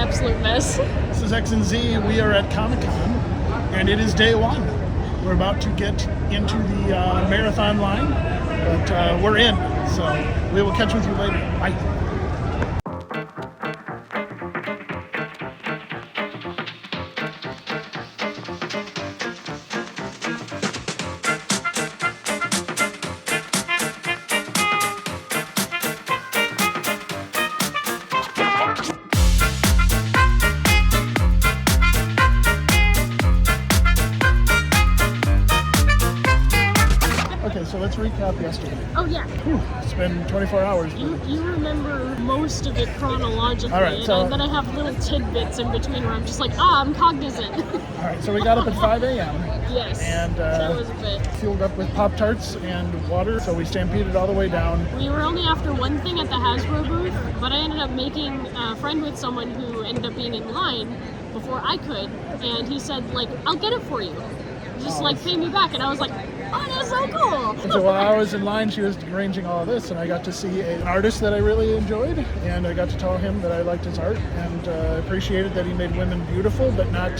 absolute mess. This is X and Z. We are at Comic-Con, and it is day one. We're about to get into the marathon line, but we're in, so we will catch with you later. Bye. Okay, so let's recap yesterday. Oh yeah. Whew, it's been 24 hours. You remember most of it chronologically, All right, so- and then I have little tidbits in between where I'm just like, I'm cognizant. All right, so we got up at 5 a.m. Yes, and that was a bit. fueled up with Pop-Tarts and water, so we stampeded all the way down. We were only after one thing at the Hasbro booth, but I ended up making a friend with someone who ended up being in line before I could, and he said, like, I'll get it for you. Just, like, pay me back. And I was like, oh, that's so cool. And so while I was in line, she was arranging all of this, and I got to see an artist that I really enjoyed, and I got to tell him that I liked his art and appreciated that he made women beautiful, but not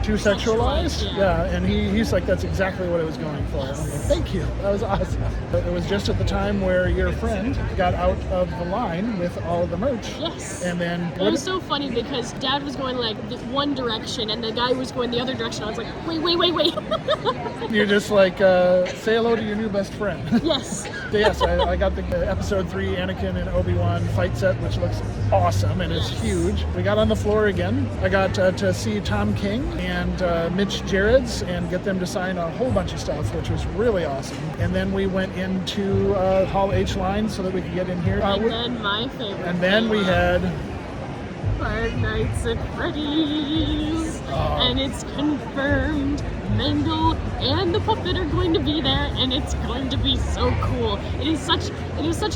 too sexualized. Yeah, and he's like, that's exactly what I was going for. Yes. I'm like, thank you. That was awesome. But it was just at the time where your friend got out of the line with all of the merch. Yes. And then It was so funny because Dad was going like one direction and the guy was going the other direction. I was like, wait. you're just like, say hello to your new best friend. Yes. Yes, I got the episode 3 Anakin and Obi-Wan fight set, which looks awesome and it's huge. We got on the floor again. I got to see Tom King and Mitch Gerrits and get them to sign a whole bunch of stuff, which was really awesome. And then we went into Hall H line so that we could get in here. And then my favorite. And then we had Five Nights at Freddy's. And it's confirmed. Mangle and the puppet are going to be there, and it's going to be so cool. It is such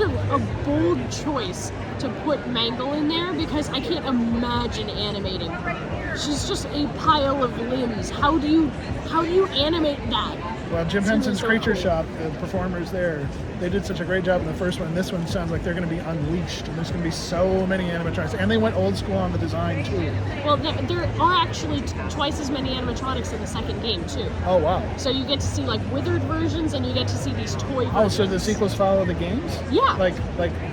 a bold choice to put Mangle in there because I can't imagine animating her. She's just a pile of limbs. How do you animate that? Well, Jim Seems Henson's so Creature cool. Shop, the performers there, they did such a great job in the first one. This one sounds like they're going to be unleashed, and there's going to be so many animatronics. And they went old school on the design, too. Well, there are actually twice as many animatronics in the second game, too. Oh, wow. So you get to see, like, withered versions, and you get to see these toy versions. Oh, so the sequels follow the games? Yeah. Like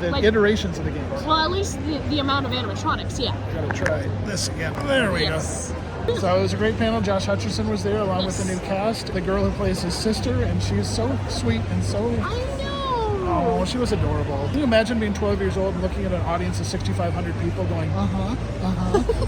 the iterations of the games. Well, at least the amount of animatronics, yeah. Gotta try this again. There we Yes. go. So it was a great panel. Josh Hutcherson was there along with the new cast. The girl who plays his sister, and she's so sweet and so... I know! Oh, she was adorable. Can you imagine being 12 years old and looking at an audience of 6,500 people going,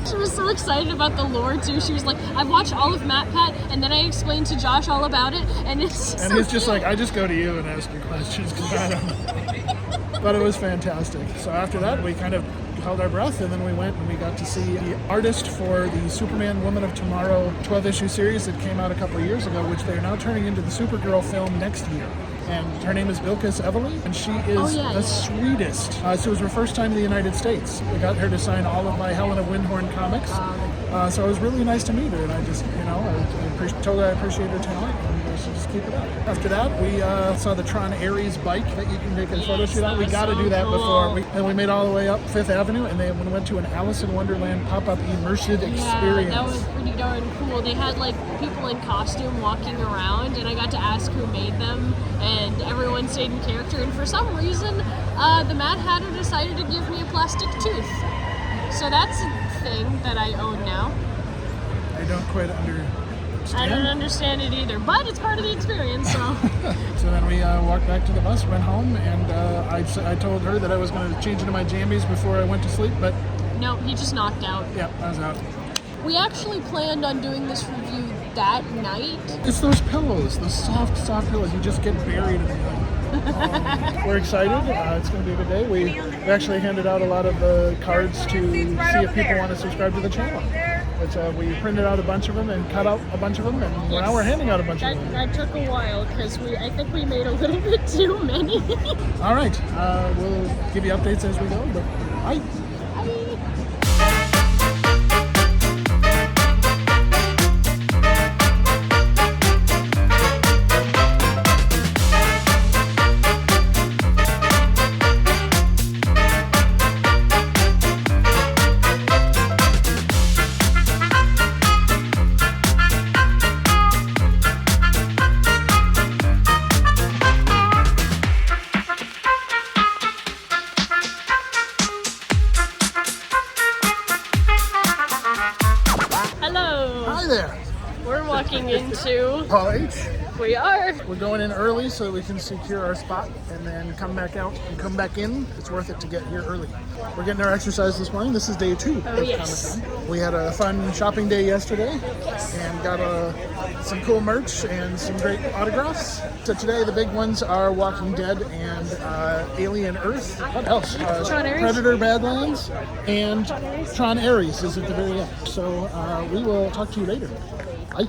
She was so excited about the lore, too. She was like, I've watched all of MatPat, and then I explained to Josh all about it, and it's And so he's just cute. like, I just go to you and ask you questions because I don't know. But it was fantastic. So after that, we kind of held our breath, and then we went and we got to see the artist for the Superman Woman of Tomorrow 12-issue series that came out a couple of years ago, which they are now turning into the Supergirl film next year. And her name is Bilquis Evely, and she is the sweetest. So it was her first time in the United States. We got her to sign all of my Helena Windhorn comics. So it was really nice to meet her, and I just, I told her I appreciate her talent, and I should just keep it up. After that, we saw the Tron Ares bike that you can take a photo shoot on. We got to do that before. We made all the way up Fifth Avenue, and then we went to an Alice in Wonderland pop-up immersive experience. That was pretty darn cool. They had like people in costume walking around, and I got to ask who made them, and everyone stayed in character. And for some reason, the Mad Hatter decided to give me a plastic tooth. So that's a thing that I own now. I don't quite understand. I don't understand it either, but it's part of the experience, so. So then we walked back to the bus, went home, and I told her that I was going to change into my jammies before I went to sleep, but... No, he just knocked out. Yep, I was out. We actually planned on doing this review that night. It's those pillows, those soft pillows. You just get buried in them. We're excited. It's going to be a good day. We actually handed out a lot of cards to see if people want to subscribe to the channel. We printed out a bunch of them and cut out a bunch of them, and now we're handing out a bunch of them. That took a while because I think we made a little bit too many. All right. We'll give you updates as we go, but bye. Hall H. We are. We're going in early so that we can secure our spot and then come back out and come back in. It's worth it to get here early. We're getting our exercise this morning. This is day 2 of yes. Comic-Con. We had a fun shopping day yesterday and got some cool merch and some great autographs. So today the big ones are Walking Dead and Alien Earth. What else? Predator Badlands and Tron Ares is at the very end. So we will talk to you later. Bye.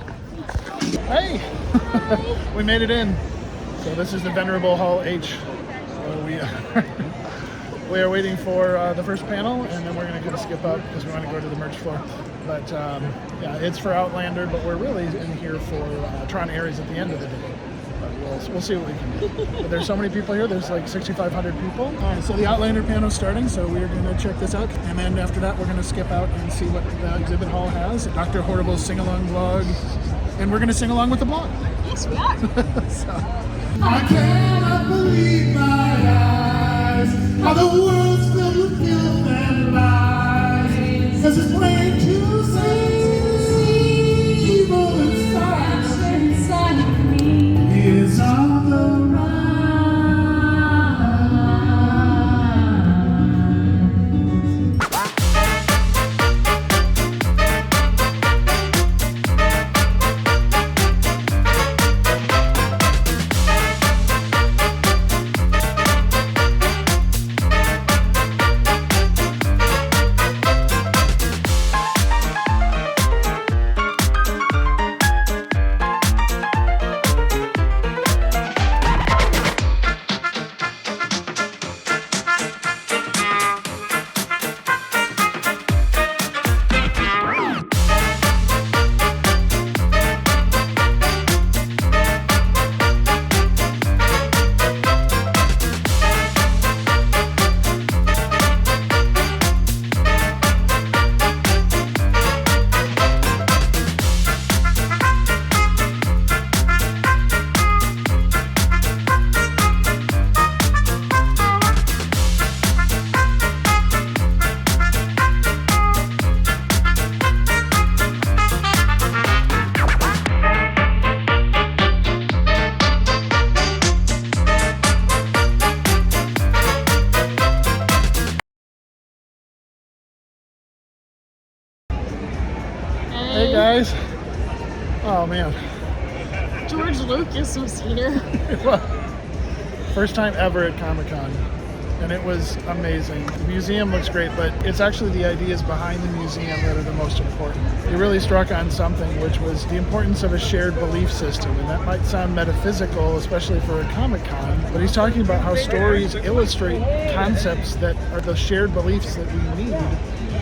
Hey! We made it in. So this is the venerable Hall H. So we are waiting for the first panel, and then we're going to kind of skip up because we want to go to the merch floor. But yeah, it's for Outlander, but we're really in here for Tron Ares at the end of the day. But we'll see what we can do. But there's so many people here. There's like 6,500 people. All right, so the Outlander panel is starting, so we're going to check this out. And then after that, we're going to skip out and see what the exhibit hall has. Dr. Horrible's sing-along vlog. And we're going to sing along with the blog. Yes, we are. So. I cannot believe my eyes, how the world's filled with filth and lies. 'Cause it's plain to see evil inside of me is on the rise. Hey guys. Oh man. George Lucas was here. First time ever at Comic-Con. And it was amazing. The museum looks great, but it's actually the ideas behind the museum that are the most important. He really struck on something, which was the importance of a shared belief system. And that might sound metaphysical, especially for a Comic-Con, but he's talking about how stories illustrate concepts that are the shared beliefs that we need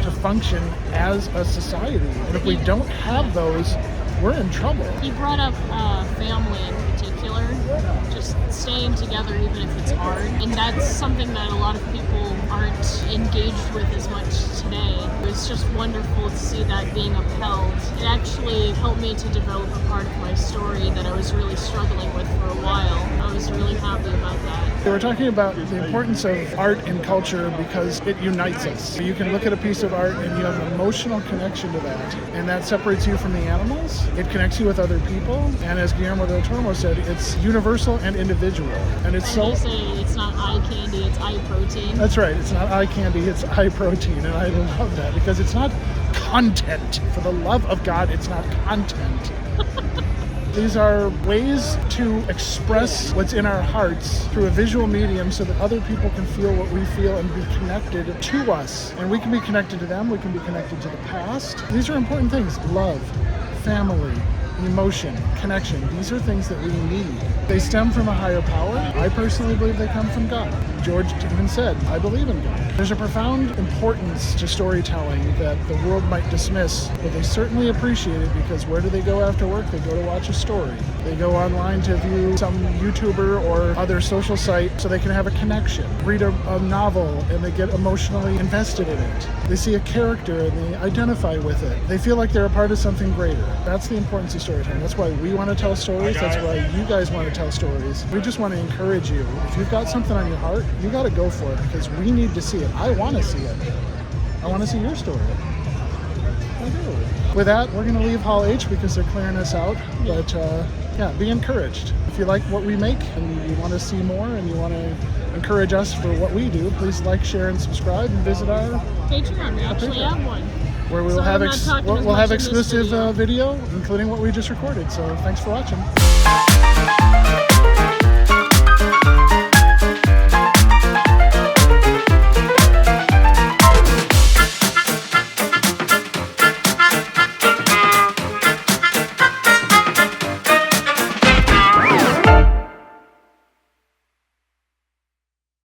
to function as a society. And if we don't have those, we're in trouble. He brought up family in particular, just staying together even if it's hard. And that's something that a lot of people aren't engaged with as much today. It was just wonderful to see that being upheld. It actually helped me to develop a part of my story that I was really struggling with for a while. I was really happy about that. We're talking about the importance of art and culture because it unites us. You can look at a piece of art and you have an emotional connection to that, and that separates you from the animals. It connects you with other people, and as Guillermo del Toro said, it's universal and individual. And it's so. They say it's not eye candy, it's eye protein. That's right. It's not eye candy, it's eye protein, and I love that because it's not content. For the love of God, it's not content. These are ways to express what's in our hearts through a visual medium so that other people can feel what we feel and be connected to us. And we can be connected to them, we can be connected to the past. These are important things. Love, family, emotion, connection. These are things that we need. They stem from a higher power. I personally believe they come from God. George even said, I believe in God. There's a profound importance to storytelling that the world might dismiss, but they certainly appreciate it because where do they go after work? They go to watch a story. They go online to view some YouTuber or other social site so they can have a connection. Read a novel and they get emotionally invested in it. They see a character and they identify with it. They feel like they're a part of something greater. That's the importance of storytelling. That's why we want to tell stories. That's why you guys want to tell stories. We just want to encourage you. If you've got something on your heart, you got to go for it because we need to see it. I want to see it. I want to see your story. I do. With that, we're going to leave Hall H because they're clearing us out. But yeah, be encouraged. If you like what we make and you want to see more and you want to encourage us for what we do, please like, share, and subscribe, and visit our Patreon. We actually have one. where we will Sorry, have I'm not talking as we'll much have in this exclusive video. video, including what we just recorded. So thanks for watching.